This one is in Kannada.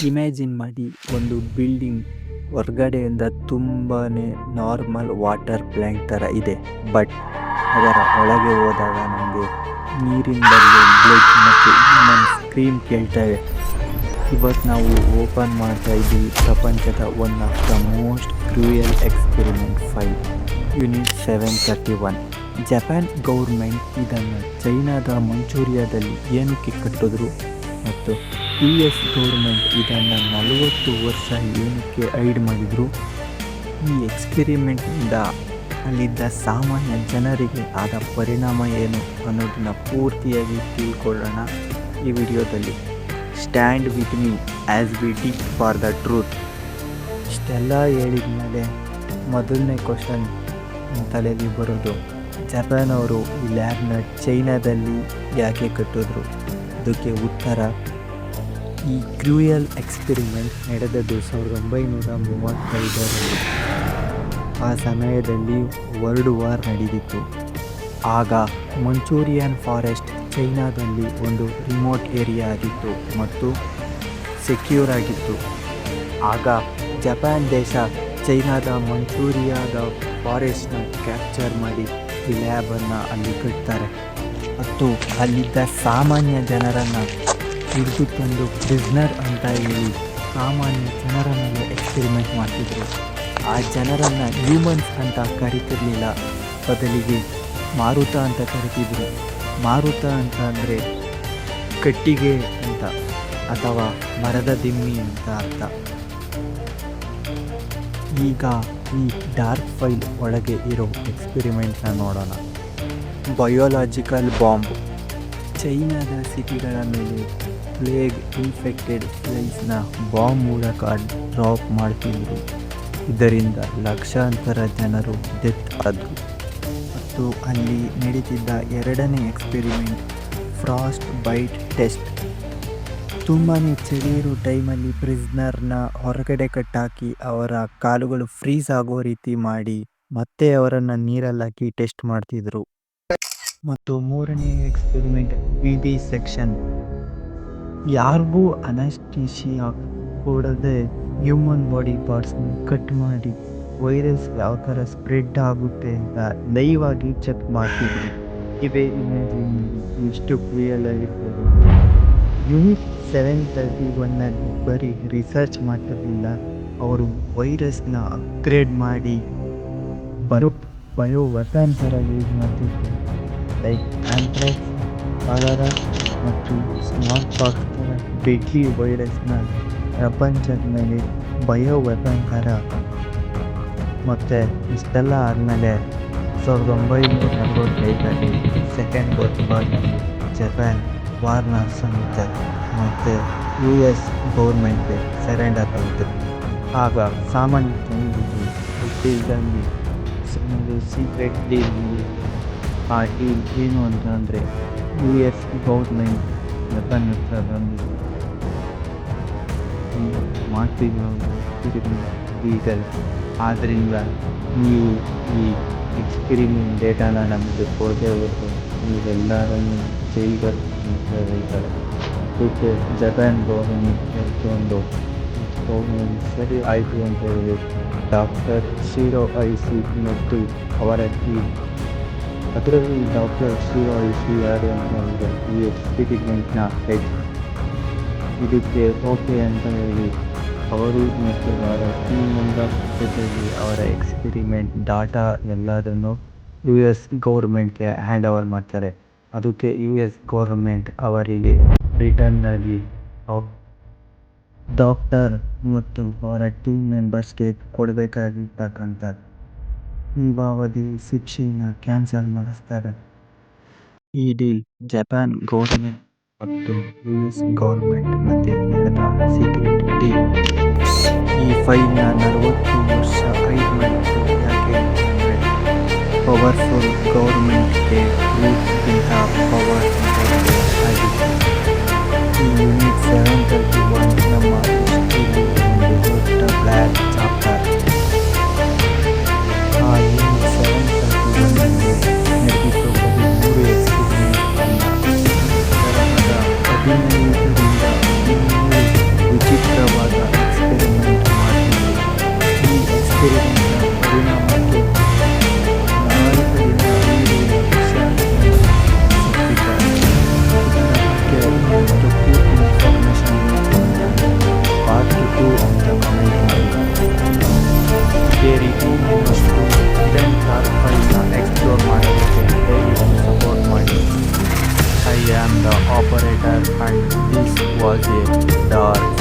ಇಮ್ಯಾಜಿನ್ ಮಾಡಿ, ಒಂದು ಬಿಲ್ಡಿಂಗ್ ಹೊರಗಡೆಯಿಂದ ತುಂಬಾ ನಾರ್ಮಲ್ ವಾಟರ್ ಪ್ಲ್ಯಾಂಟ್ ಥರ ಇದೆ. ಬಟ್ ಅದರ ಒಳಗೆ ಹೋದಾಗ ನಮಗೆ ನೀರಿನಲ್ಲಿ ಬ್ಲಡ್ ಮತ್ತು ಹ್ಯೂಮನ್ ಸ್ಕ್ರೀಮ್ ಕೇಳ್ತವೆ. ಇವತ್ತು ನಾವು ಓಪನ್ ಮಾಡ್ತಾ ಇದ್ದೀವಿ ಪ್ರಪಂಚದ one of the most cruel experiment file, unit 731. Japan government ಇದನ್ನು ಚೈನಾದ ಮಂಚೂರಿಯಾದಲ್ಲಿ ಏನಕ್ಕೆ ಕಟ್ಟಿದ್ರು ಮತ್ತು US ಗೌರ್ಮೆಂಟ್ ಇದನ್ನು 40 ವರ್ಷ ಏನಕ್ಕೆ ಹೈಡ್ ಮಾಡಿದರು? ಈ ಎಕ್ಸ್ಪೆರಿಮೆಂಟ್ನಿಂದ ಅಲ್ಲಿದ್ದ ಸಾಮಾನ್ಯ ಜನರಿಗೆ ಆದ ಪರಿಣಾಮ ಏನು ಅನ್ನೋದನ್ನು ಪೂರ್ತಿಯಾಗಿ ತಿಳ್ಕೊಳ್ಳೋಣ ಈ ವಿಡಿಯೋದಲ್ಲಿ. Stand with me as we dig for the truth. ಇಷ್ಟೆಲ್ಲ ಹೇಳಿದ ಮೇಲೆ ಮೊದಲನೇ ಕ್ವಶನ್ ತಲೆಯಲ್ಲಿ ಬರೋದು, ಜಪಾನ್ ಅವರು ಈ ಲ್ಯಾಬ್ನ ಚೈನಾದಲ್ಲಿ ಯಾಕೆ ಕಟ್ಟಿದ್ರು? ಅದಕ್ಕೆ ಉತ್ತರ, ಈ ಕ್ರೂಯಲ್ ಎಕ್ಸ್ಪೆರಿಮೆಂಟ್ ನಡೆದದ್ದು 1935ರಲ್ಲಿ. ಆ ಸಮಯದಲ್ಲಿ ವರ್ಲ್ಡ್ ವಾರ್ ನಡೆದಿತ್ತು. ಆಗ ಮಂಚೂರಿಯನ್ ಫಾರೆಸ್ಟ್ ಚೈನಾದಲ್ಲಿ ಒಂದು ರಿಮೋಟ್ ಏರಿಯಾ ಆಗಿತ್ತು ಮತ್ತು ಸೆಕ್ಯೂರ್ ಆಗಿತ್ತು. ಆಗ ಜಪಾನ್ ದೇಶ ಚೈನಾದ ಮಂಚೂರಿಯಾದ ಫಾರೆಸ್ಟ್ನ ಕ್ಯಾಪ್ಚರ್ ಮಾಡಿ ಈ ಲ್ಯಾಬನ್ನು ಅಲ್ಲಿ ಕಟ್ತಾರೆ ಮತ್ತು ಅಲ್ಲಿದ್ದ ಸಾಮಾನ್ಯ ಜನರನ್ನು ಹಿಡಿದು ತಂದು ಪ್ರಿಸ್ನರ್ ಅಂತ ಹೇಳಿ ಸಾಮಾನ್ಯ ಜನರ ಮೇಲೆ ಎಕ್ಸ್ಪೆರಿಮೆಂಟ್ ಮಾಡ್ತಿದ್ರು. ಆ ಜನರನ್ನು ಹ್ಯೂಮನ್ಸ್ ಅಂತ ಕರಿತಿರ್ಲಿಲ್ಲ, ಬದಲಿಗೆ ಮಾರುತ ಅಂತ ಕರಿತಿದ್ರು. ಮಾರುತ ಅಂತ ಅಂದರೆ ಕಟ್ಟಿಗೆ ಅಂತ ಅಥವಾ ಮರದ ದಿಮ್ಮಿ ಅಂತ ಅರ್ಥ. ಈಗ ಈ ಡಾರ್ಕ್ ಫೈಲ್ ಒಳಗೆ ಇರೋ ಎಕ್ಸ್ಪೆರಿಮೆಂಟ್ನ ನೋಡೋಣ. Biological bomb. ಚೈನಾದ ಸಿಟಿಗಳ ಮೇಲೆ ಪ್ಲೇಗ್ ಇನ್ಫೆಕ್ಟೆಡ್ ಫ್ಲೈಸ್ನ ಬಾಂಬ್ ಮೂಲಕ ಡ್ರಾಪ್ ಮಾಡ್ತಿದ್ರು. ಇದರಿಂದ ಲಕ್ಷಾಂತರ ಜನರು ಡೆತ್ ಆದರು. ಮತ್ತು ಅಲ್ಲಿ ನಡೀತಿದ್ದ ಎರಡನೇ ಎಕ್ಸ್ಪೆರಿಮೆಂಟ್ ಫ್ರಾಸ್ಟ್ ಬೈಟ್ ಟೆಸ್ಟ್. ತುಂಬಾ ಚಳಿ ಇರೋ ಟೈಮಲ್ಲಿ ಪ್ರಿಸ್ನರ್ನ ಹೊರಗಡೆ ಕಟ್ಟಾಕಿ ಅವರ ಕಾಲುಗಳು ಫ್ರೀಸ್ ಆಗೋ ರೀತಿ ಮಾಡಿ ಮತ್ತೆ ಅವರನ್ನು ನೀರಲ್ಲಿ ಹಾಕಿ ಟೆಸ್ಟ್ ಮಾಡ್ತಿದ್ರು. ಮತ್ತು ಮೂರನೇ ಎಕ್ಸ್ಪೆರಿಮೆಂಟ್ ವಿವಿ ಸೆಕ್ಷನ್. ಯಾರಿಗೂ ಅನಸ್ಟೀಶಿಯಾ ಕೊಡದೆ ಹ್ಯೂಮನ್ ಬಾಡಿ ಪಾರ್ಟ್ಸ್ನ ಕಟ್ ಮಾಡಿ ವೈರಸ್ ಯಾವ ಥರ ಸ್ಪ್ರೆಡ್ ಆಗುತ್ತೆ ಅಂತ ಲೈವ್ ಆಗಿ ಚೆಕ್ ಮಾಡ್ತಿದ್ರು. ಇವೇ ಇಮೇಜಿನ್ ಎಷ್ಟು ಕ್ರಿಯಲ್ ಆಗಿರ್ಬೋದು. ಯೂನಿಟ್ 731ನಲ್ಲಿ ಬರೀ ರಿಸರ್ಚ್ ಮಾಡ್ತಿರಲಿಲ್ಲ, ಅವರು ವೈರಸ್ನ ಅಪ್ಗ್ರೇಡ್ ಮಾಡಿ ಬಯೋ ವೆಪನ್ ಥರ ಯೂಸ್ ಮಾಡ್ತಿದ್ರು. ಲೈಕ್ ಆಂಥ್ರಾಕ್ಸ್, ಕಾಲರಾ ಮತ್ತು ಸ್ಮಾಲ್ ಪಾಕ್ಸ್ ಥರ ಡೆಡ್ಲಿ ವೈರಸ್ನ ಪ್ರಪಂಚದ ಮೇಲೆ ಬಯೋ ವೆಪನ್ ಥರ. ಮತ್ತು ಇಷ್ಟೆಲ್ಲ ಆದಮೇಲೆ 1945ರಲ್ಲಿ ಸೆಕೆಂಡ್ ವರ್ಲ್ಡ್ ವಾರ್ನಲ್ಲಿ ಜಪಾನ್ ವಾರ್ನ ಸಮೇತ ಮತ್ತು US ಗೌರ್ಮೆಂಟ್ಗೆ ಸರೆಂಡರ್ ಆಯಿತು. ಆಗ ಸಾಮಾನ್ಯ ಜನರಿಗೆ ಗೊತ್ತಿದ್ದಂಗೆ ಒಂದು ಸೀಕ್ರೆಟ್ ಡೀಲ್. ಆ ಡೀಲ್ ಏನು ಅಂತಂದರೆ US ಗೌರ್ಮೆಂಟ್ ಜಪಾನ್ ಹತ್ರ ಬಂದು ಮಾಡ್ತಿದ್ರು ಲೀಗಲ್. ಆದ್ದರಿಂದ ನೀವು ಈ ಎಕ್ಸ್ಪೆರಿಮೆಂಟ್ ಡೇಟಾನ ನಮಗೆ ಕೊಡದೆ ಹೋದರೆ ನೀವೆಲ್ಲರನ್ನು ಜೈಲಿಗೆ ಹೇಳ್ತಾರೆ. ಅದಕ್ಕೆ ಜಪಾನ್ ಗೌರ್ಮೆಂಟ್ ಒಂದು ಸರಿ ಆಯಿತು ಅಂತ ಹೇಳಿ ಡಾಕ್ಟರ್ ಶಿರೋ ಐಸಿ ಮತ್ತು ಅವರ ಟೀಮ್, ಅದರಲ್ಲಿ ಡಾಕ್ಟರ್ ಶಿರೋ ಐಸಿ ಯಾರು ಅಂತಂದರೆ ಈ ಎಕ್ಸ್ಪೆರಿಮೆಂಟ್ನ ಹೆಡ್. ಇದಕ್ಕೆ ಓಕೆ ಅಂತ ಹೇಳಿ ಅವರು ಮತ್ತು ಅವರ ಟೀಮ್ ಮೆಂಬರ್ಸ್ ಜೊತೆಗೆ ಅವರ ಎಕ್ಸ್ಪೆರಿಮೆಂಟ್ ಡಾಟಾ ಎಲ್ಲದನ್ನು US ಗೌರ್ಮೆಂಟ್ಗೆ ಹ್ಯಾಂಡ್ ಓವರ್ ಮಾಡ್ತಾರೆ. ಅದಕ್ಕೆ US ಗೌರ್ಮೆಂಟ್ ಅವರಿಗೆ ರಿಟರ್ನಲ್ಲಿ ಡಾಕ್ಟರ್ ಮತ್ತು ಅವರ ಟೀಮ್ ಮೆಂಬರ್ಸ್ಗೆ ಕೊಡಬೇಕಾಗಿರ್ತಕ್ಕಂಥ ಜೀವಾವಧಿ ಶಿಕ್ಷೆಯನ್ನು ಕ್ಯಾನ್ಸಲ್ ಮಾಡಿಸ್ತಾರೆ. ಈ ಡೀಲ್ ಜಪಾನ್ ಗೌರ್ಮೆಂಟ್ ಮತ್ತು US ಗೌರ್ಮೆಂಟ್ ಮಧ್ಯೆ ನಡೆದ ಸೀಕ್ರೆಟ್ ಡೀಲ್. ಈ ಫೈಲ್ನ 40 ವರ್ಷ ಹೈಡ್ ಮಾಡಿದ್ದು ಯಾಕೆ ಅಂತಂದರೆ ಪವರ್ಫುಲ್ ಗೌರ್ಮೆಂಟ್ಗೆ ಟ್ರೂತ್ಗಿಂತ ಪವರ್ ಆಗಿತ್ತು. ಈ ಯೂನಿಟ್ 731 ನಮ್ಮ ಹಿಸ್ಟ್ರಿಯಲ್ಲಿ ಒಂದು ದೊಡ್ಡ ಬ್ಲ್ಯಾಕ್ ಚಾಪ್ಟರ್. ಆ ಯೂನಿಟ್ 731ನಲ್ಲಿ ನಡೆದಿದ್ದು 13 ಎಕ್ಸ್ಪೆರಿಮೆಂಟ್ ಅಲ್ಲ, 15ರಿಂದ 200 ವಿಚಿತ್ರ ವಾಸ್ ಎ ಡಾರ್ಕ್